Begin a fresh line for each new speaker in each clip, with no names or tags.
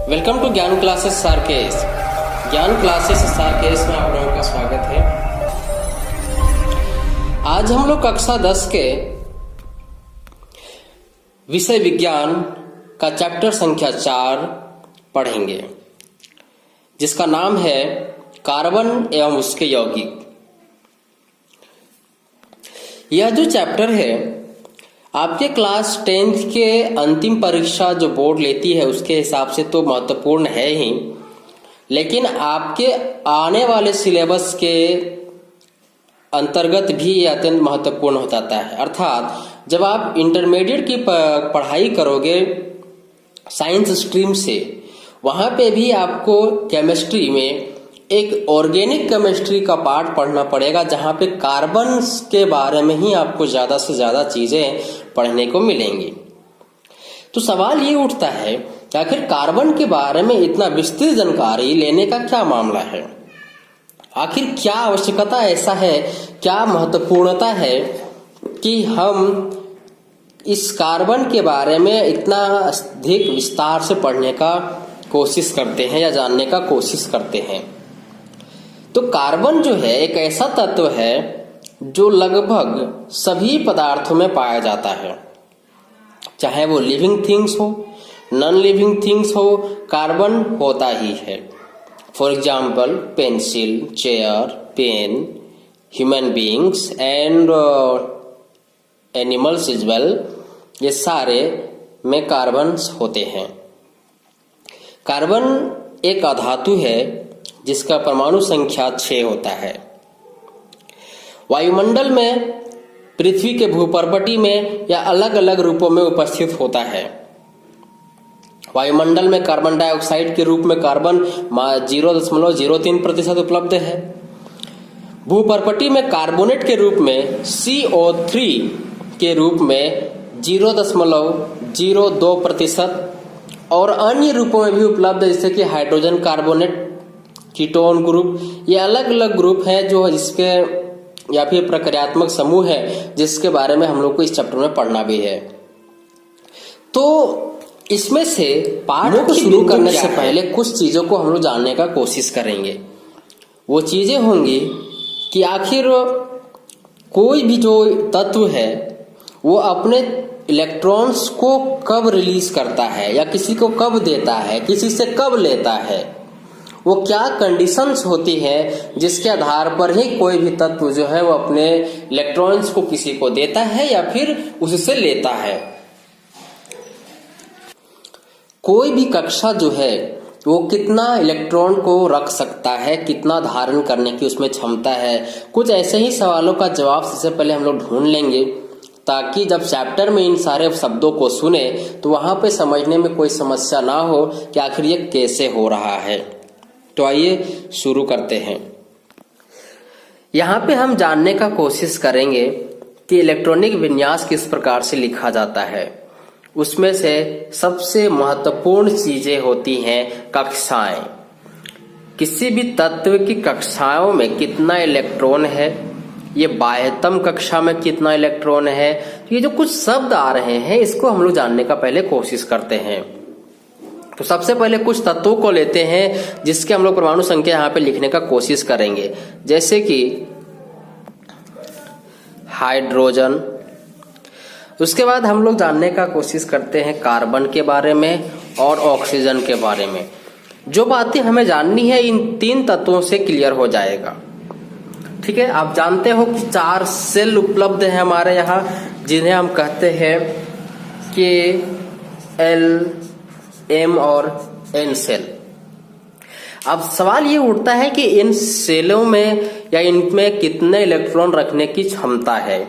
Welcome to ज्ञान classes circus. ज्ञान classes circus में आप लोगों का स्वागत है। आज हम लोग कक्षा 10 के विषय विज्ञान का चैप्टर संख्या 4 पढ़ेंगे, जिसका नाम है कार्बन एवं उसके यौगिक। यह जो चैप्टर है आपके क्लास 10th के अंतिम परीक्षा जो बोर्ड लेती है उसके हिसाब से तो महत्वपूर्ण है ही, लेकिन आपके आने वाले सिलेबस के अंतर्गत भी ये अत्यंत महत्वपूर्ण हो जाता है। अर्थात जब आप इंटरमीडिएट की पढ़ाई करोगे साइंस स्ट्रीम से, वहाँ पे भी आपको केमिस्ट्री में एक ऑर्गेनिक केमिस्ट्री का पार्ट पढ़ना पड़ेगा, जहाँ पे कार्बन के बारे में ही आपको ज़्यादा से ज़्यादा चीज़ें पढ़ने को मिलेंगी। तो सवाल ये उठता है कि आखिर कार्बन के बारे में इतना विस्तृत जानकारी लेने का क्या मामला है, आखिर क्या आवश्यकता ऐसा है, क्या महत्वपूर्णता है कि हम इस कार्बन के बारे में इतना अधिक विस्तार से पढ़ने का कोशिश करते हैं या जानने का कोशिश करते हैं। तो कार्बन जो है एक ऐसा तत्व है जो लगभग सभी पदार्थों में पाया जाता है, चाहे वो लिविंग थिंग्स हो नॉन लिविंग थिंग्स हो, कार्बन होता ही है। For example pencil, chair, pen, human beings and animals as well, ये सारे में कार्बन होते हैं। कार्बन एक अधातु है जिसका परमाणु संख्या 6 होता है। वायुमंडल में, पृथ्वी के भूपर्वटी में या अलग अलग रूपों में उपस्थित होता है। वायुमंडल में कार्बन डाइऑक्साइड के रूप में कार्बन 0.03% उपलब्ध है। भूपर्वटी में कार्बोनेट के रूप में CO3 के रूप में 0.02% और अन्य रूपों में भी उपलब्ध है, जैसे कि हाइड्रोजन कार्बोनेट, कीटोन ग्रुप, ये अलग अलग ग्रुप हैं जो इसके या फिर प्रक्रियात्मक समूह है जिसके बारे में हम लोग को इस चैप्टर में पढ़ना भी है। तो इसमें से पाठ को शुरू करने से पहले कुछ चीजों को हम लोग जानने का कोशिश करेंगे। वो चीजें होंगी कि आखिर कोई भी जो तत्व है वो अपने इलेक्ट्रॉन्स को कब रिलीज करता है या किसी को कब देता है, किसी से कब लेता है, वो क्या कंडीशंस होती है जिसके आधार पर ही कोई भी तत्व जो है वो अपने इलेक्ट्रॉन्स को किसी को देता है या फिर उससे लेता है। कोई भी कक्षा जो है वो कितना इलेक्ट्रॉन को रख सकता है, कितना धारण करने की उसमें क्षमता है, कुछ ऐसे ही सवालों का जवाब सबसे पहले हम लोग ढूंढ लेंगे, ताकि जब चैप्टर में इन सारे शब्दों को सुने तो वहां पे समझने में कोई समस्या ना हो कि आखिर ये कैसे हो रहा है। तो आइए शुरू करते हैं। यहाँ पे हम जानने का कोशिश करेंगे कि इलेक्ट्रॉनिक विन्यास किस प्रकार से लिखा जाता है। उसमें से सबसे महत्वपूर्ण चीजें होती हैं कक्षाएं। किसी भी तत्व की कक्षाओं में कितना इलेक्ट्रॉन है, ये बाह्यतम कक्षा में कितना इलेक्ट्रॉन है, ये जो कुछ शब्द आ रहे हैं इसको हम लोग जानने का पहले कोशिश करते हैं। तो सबसे पहले कुछ तत्वों को लेते हैं जिसके हम लोग परमाणु संख्या यहाँ पे लिखने का कोशिश करेंगे, जैसे कि हाइड्रोजन। उसके बाद हम लोग जानने का कोशिश करते हैं कार्बन के बारे में और ऑक्सीजन के बारे में। जो बातें हमें जाननी है इन 3 तत्वों से क्लियर हो जाएगा। ठीक है, आप जानते हो कि 4 सेल उपलब्ध है हमारे यहाँ, जिन्हें हम कहते हैं K, L, M और N सेल। अब सवाल ये उठता है कि इन सेलों में या इनमें कितने इलेक्ट्रॉन रखने की क्षमता है।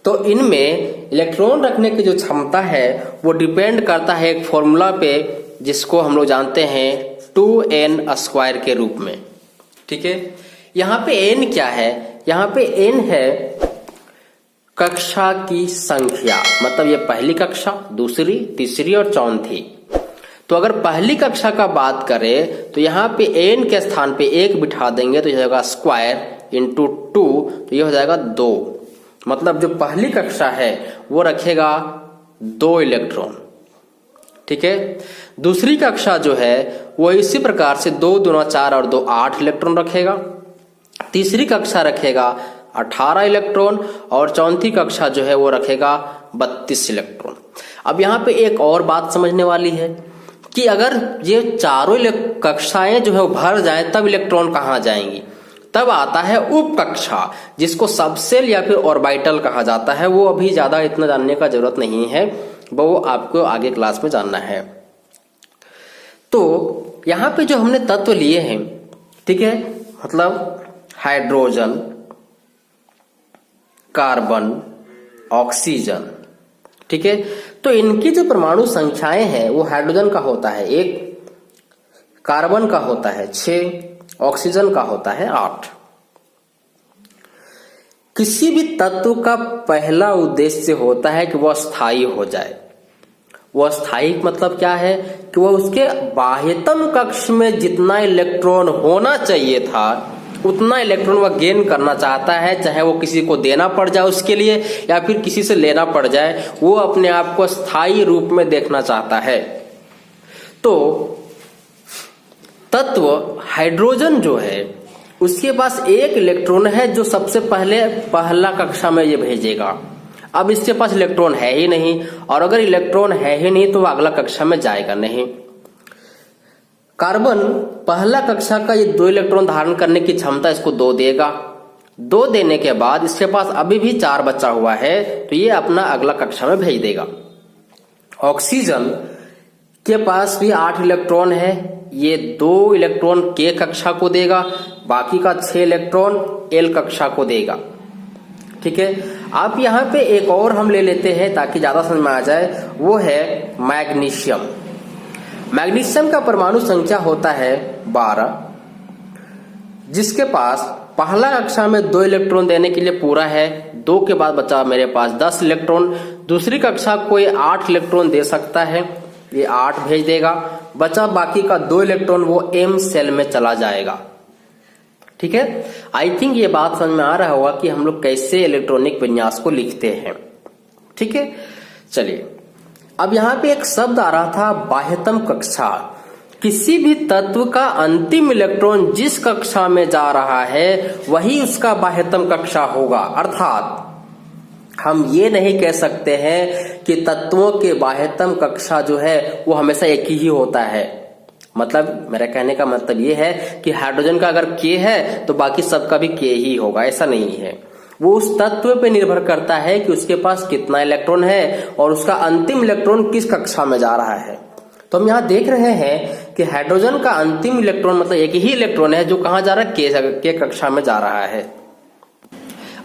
तो इनमें इलेक्ट्रॉन रखने की जो क्षमता है वो डिपेंड करता है एक फॉर्मूला पे, जिसको हम लोग जानते हैं 2n² के रूप में। ठीक है, यहाँ पे n क्या है, यहाँ पे n है कक्षा की संख्या, मतलब ये पहली कक्षा, दूसरी, तीसरी और चौथी। तो अगर पहली कक्षा का बात करें तो यहाँ पे n के स्थान पे 1 बिठा देंगे तो यह हो जाएगा स्क्वायर इंटू 2, तो ये हो जाएगा 2। मतलब जो पहली कक्षा है वो रखेगा 2 इलेक्ट्रॉन। ठीक है। दूसरी कक्षा जो है वो इसी प्रकार से 2 दूना 4 और 2 8 इलेक्ट्रॉन रखेगा। तीसरी कक्षा रखेगा 18 इलेक्ट्रॉन और चौथी कक्षा जो है वो रखेगा 32 इलेक्ट्रॉन। अब यहाँ पे एक और बात समझने वाली है कि अगर ये चारों कक्षाएं जो है वो भर जाएं तब इलेक्ट्रॉन कहाँ जाएंगी। तब आता है उप कक्षा, जिसको सबसेल या फिर ऑर्बिटल कहा जाता है। वो अभी ज्यादा इतना जानने का जरूरत नहीं है, वो आपको आगे क्लास में जानना है। तो यहाँ पे जो हमने तत्व लिए हैं, ठीक है, मतलब हाइड्रोजन, कार्बन, ऑक्सीजन, ठीक है। तो इनकी जो परमाणु संख्याएं हैं वो हाइड्रोजन का होता है 1, कार्बन का होता है 6, ऑक्सीजन का होता है 8। किसी भी तत्व का पहला उद्देश्य होता है कि वह स्थायी हो जाए। वह स्थायी मतलब क्या है कि वह उसके बाह्यतम कक्ष में जितना इलेक्ट्रॉन होना चाहिए था उतना इलेक्ट्रॉन वह गेन करना चाहता है, चाहे वो किसी को देना पड़ जाए उसके लिए या फिर किसी से लेना पड़ जाए, वो अपने आप को स्थायी रूप में देखना चाहता है। तो तत्व हाइड्रोजन जो है उसके पास 1 इलेक्ट्रॉन है जो सबसे पहला कक्षा में ये भेजेगा। अब इसके पास इलेक्ट्रॉन है ही नहीं, और अगर इलेक्ट्रॉन है ही नहीं तो वह अगला कक्षा में जाएगा नहीं। कार्बन पहला कक्षा का ये 2 इलेक्ट्रॉन धारण करने की क्षमता इसको 2 देगा। 2 देने के बाद इसके पास अभी भी 4 बचा हुआ है, तो ये अपना अगला कक्षा में भेज देगा। ऑक्सीजन के पास भी 8 इलेक्ट्रॉन है, ये 2 इलेक्ट्रॉन के कक्षा को देगा, बाकी का 6 इलेक्ट्रॉन एल कक्षा को देगा, ठीक है। आप यहाँ पे एक और हम ले लेते हैं ताकि ज्यादा समझ में आ जाए, वो है मैग्नीशियम। मैग्नीशियम का परमाणु संख्या होता है 12, जिसके पास पहला कक्षा में 2 इलेक्ट्रॉन देने के लिए पूरा है। 2 के बाद बचा मेरे पास 10 इलेक्ट्रॉन। दूसरी कक्षा को ये 8 इलेक्ट्रॉन दे सकता है, ये 8 भेज देगा। बचा बाकी का 2 इलेक्ट्रॉन वो एम सेल में चला जाएगा, ठीक है। आई थिंक ये बात समझ में आ रहा होगा कि हम लोग कैसे इलेक्ट्रॉनिक विन्यास को लिखते हैं, ठीक है। चलिए, अब यहाँ पे एक शब्द आ रहा था बाह्यतम कक्षा। किसी भी तत्व का अंतिम इलेक्ट्रॉन जिस कक्षा में जा रहा है वही उसका बाह्यतम कक्षा होगा। अर्थात हम ये नहीं कह सकते हैं कि तत्वों के बाह्यतम कक्षा जो है वो हमेशा एक ही होता है। मतलब मेरा कहने का मतलब ये है कि हाइड्रोजन का अगर के है तो बाकी सबका भी के ही होगा, ऐसा नहीं है। वो उस तत्व पे निर्भर करता है कि उसके पास कितना इलेक्ट्रॉन है और उसका अंतिम इलेक्ट्रॉन किस कक्षा में जा रहा है। तो हम यहाँ देख रहे हैं कि हाइड्रोजन का अंतिम इलेक्ट्रॉन मतलब एक ही इलेक्ट्रॉन है जो कहाँ जा रहा है, के कक्षा में जा रहा है।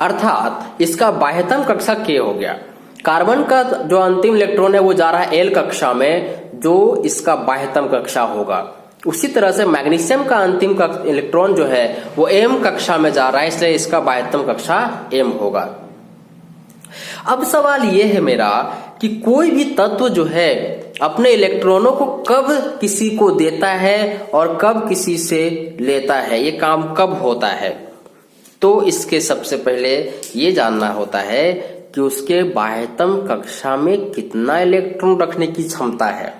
अर्थात इसका बाह्यतम कक्षा के हो गया। कार्बन का जो अंतिम इलेक्ट्रॉन है वो जा रहा है एल कक्षा में, जो इसका बाह्यतम कक्षा होगा। उसी तरह से मैग्नीशियम का अंतिम इलेक्ट्रॉन जो है वो एम कक्षा में जा रहा है, इसलिए इसका बाह्यतम कक्षा एम होगा। अब सवाल ये है मेरा कि कोई भी तत्व जो है अपने इलेक्ट्रॉनों को कब किसी को देता है और कब किसी से लेता है, ये काम कब होता है। तो इसके सबसे पहले ये जानना होता है कि उसके बाह्यतम कक्षा में कितना इलेक्ट्रॉन रखने की क्षमता है।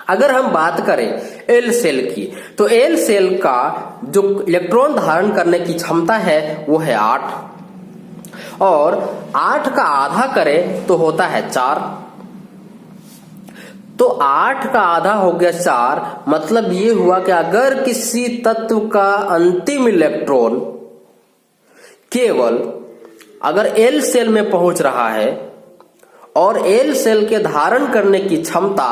अगर हम बात करें एल सेल की, तो एल सेल का जो इलेक्ट्रॉन धारण करने की क्षमता है वो है 8, और 8 का आधा करें तो होता है 4। तो 8 का आधा हो गया 4, मतलब ये हुआ कि अगर किसी तत्व का अंतिम इलेक्ट्रॉन केवल अगर एल सेल में पहुंच रहा है और एल सेल के धारण करने की क्षमता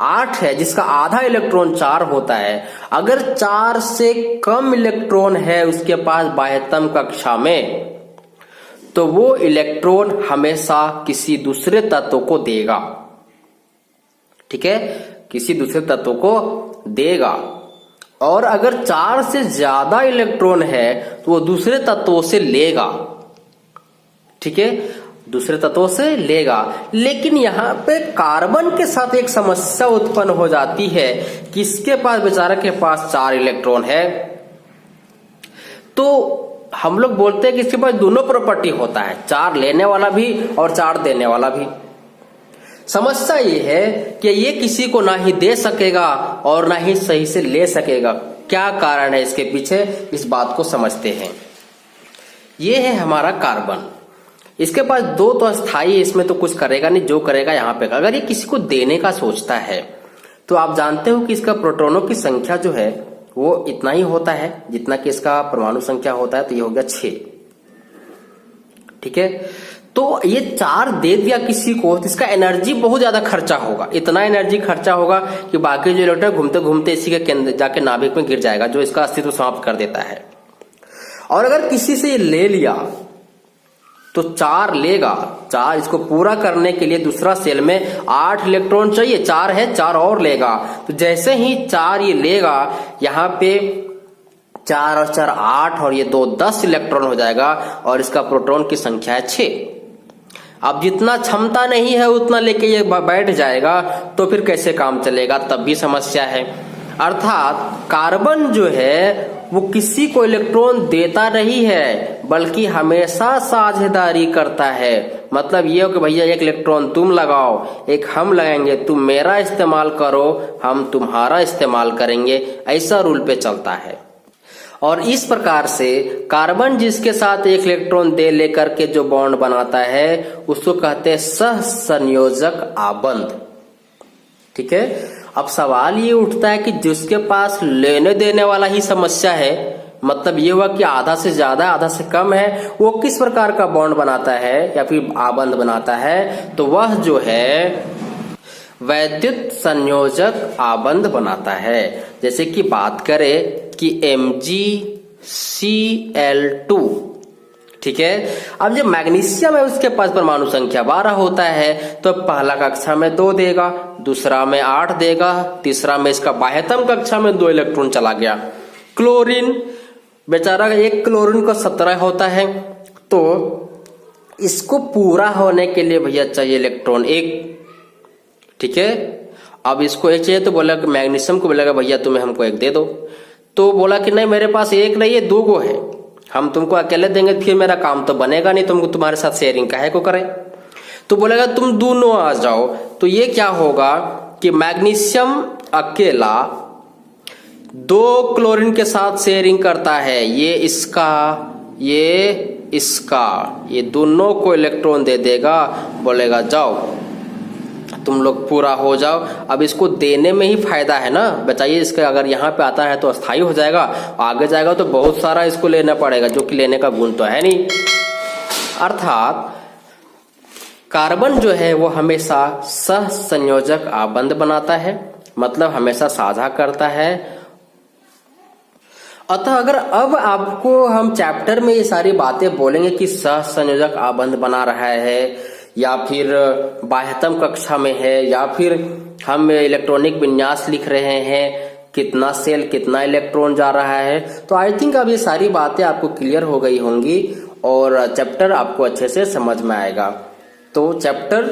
8 है, जिसका आधा इलेक्ट्रॉन 4 होता है, अगर 4 से कम इलेक्ट्रॉन है उसके पास बाह्यतम कक्षा में, तो वो इलेक्ट्रॉन हमेशा किसी दूसरे तत्व को देगा, ठीक है, किसी दूसरे तत्व को देगा। और अगर 4 से ज्यादा इलेक्ट्रॉन है तो वो दूसरे तत्वों से लेगा, ठीक है, दूसरे तत्वों से लेगा। लेकिन यहाँ पे कार्बन के साथ एक समस्या उत्पन्न हो जाती है कि इसके पास बेचारा के पास 4 इलेक्ट्रॉन है। तो हम लोग बोलते हैं कि इसके पास दोनों प्रॉपर्टी होता है, 4 लेने वाला भी और 4 देने वाला भी। समस्या ये है कि ये किसी को ना ही दे सकेगा और ना ही सही से ले सकेगा। क्या कारण है इसके पीछे, इस बात को समझते हैं। ये है हमारा कार्बन। इसके पास दो तो स्थायी, इसमें तो कुछ करेगा नहीं, जो करेगा यहाँ पे। अगर ये किसी को देने का सोचता है तो आप जानते हो कि इसका प्रोटॉनों की संख्या जो है वो इतना ही होता है जितना कि इसका परमाणु संख्या होता है, तो ये हो गया 6। ठीक है, तो ये 4 दे दिया किसी को तो इसका एनर्जी बहुत ज्यादा खर्चा होगा। इतना एनर्जी खर्चा होगा कि बाकी जो इलेक्ट्रॉन घूमते घूमते इसी के केंद्र जाके नाभिक में गिर जाएगा, जो इसका अस्तित्व समाप्त कर देता है। और अगर किसी से ये ले लिया तो 4 लेगा, 4 इसको पूरा करने के लिए दूसरा सेल में 8 इलेक्ट्रॉन चाहिए, 4 है, 4 और लेगा। तो जैसे ही 4 ये लेगा, यहाँ पे 4 और 4 8 और ये 2 10 इलेक्ट्रॉन हो जाएगा और इसका प्रोटॉन की संख्या है 6। अब जितना क्षमता नहीं है उतना लेके ये बैठ जाएगा तो फिर कैसे काम चलेगा, तब भी समस्या है। अर्थात कार्बन जो है वो किसी को इलेक्ट्रॉन देता नहीं है बल्कि हमेशा साझेदारी करता है। मतलब ये हो कि भैया एक इलेक्ट्रॉन तुम लगाओ, एक हम लगाएंगे, तुम मेरा इस्तेमाल करो, हम तुम्हारा इस्तेमाल करेंगे, ऐसा रूल पे चलता है। और इस प्रकार से कार्बन जिसके साथ एक इलेक्ट्रॉन दे लेकर के जो बॉन्ड बनाता है उसको कहते हैं सहसंयोजक आबंध। ठीक है, अब सवाल ये उठता है कि जिसके पास लेने देने वाला ही समस्या है, मतलब ये हुआ कि आधा से ज्यादा आधा से कम है, वो किस प्रकार का बॉन्ड बनाता है या फिर आबंध बनाता है, तो वह जो है वैद्युत संयोजक आबंध बनाता है। जैसे कि बात करें कि MgCl2, ठीक है। अब जो मैग्नीशियम है उसके पास परमाणु संख्या 12 होता है, तो पहला कक्षा में 2 देगा, दूसरा में 8 देगा, तीसरा में इसका बाह्यतम कक्षा में 2 इलेक्ट्रॉन चला गया। क्लोरीन बेचारा एक क्लोरीन का 17 होता है, तो इसको पूरा होने के लिए भैया चाहिए इलेक्ट्रॉन 1। ठीक है, अब इसको 1 चाहिए तो बोला कि मैग्नीशियम को बोलेगा भैया तुम्हें हमको 1 दे दो, तो बोला कि नहीं मेरे पास 1 नहीं है 2 गो है, हम तुमको अकेले देंगे फिर मेरा काम तो बनेगा नहीं, तुमको तुम्हारे साथ शेयरिंग काहे को करें। तो बोलेगा तुम दोनों आ जाओ, तो ये क्या होगा कि मैग्नीशियम अकेला 2 क्लोरीन के साथ शेयरिंग करता है, ये इसका ये दोनों को इलेक्ट्रॉन दे देगा, बोलेगा जाओ तुम लोग पूरा हो जाओ। अब इसको देने में ही फायदा है ना, बताइए। इसका अगर यहाँ पे आता है तो अस्थायी हो जाएगा, आगे जाएगा तो बहुत सारा इसको लेना पड़ेगा, जो कि लेने का गुण तो है नहीं। अर्थात कार्बन जो है वो हमेशा सहसंयोजक आबंध बनाता है, मतलब हमेशा साझा करता है। अतः अगर अब आपको हम चैप्टर में ये सारी बातें बोलेंगे कि सहसंयोजक आबंध बना रहा है या फिर बाह्यतम कक्षा में है या फिर हम इलेक्ट्रॉनिक विन्यास लिख रहे हैं, कितना सेल कितना इलेक्ट्रॉन जा रहा है, तो आई थिंक अब ये सारी बातें आपको क्लियर हो गई होंगी और चैप्टर आपको अच्छे से समझ में आएगा। तो चैप्टर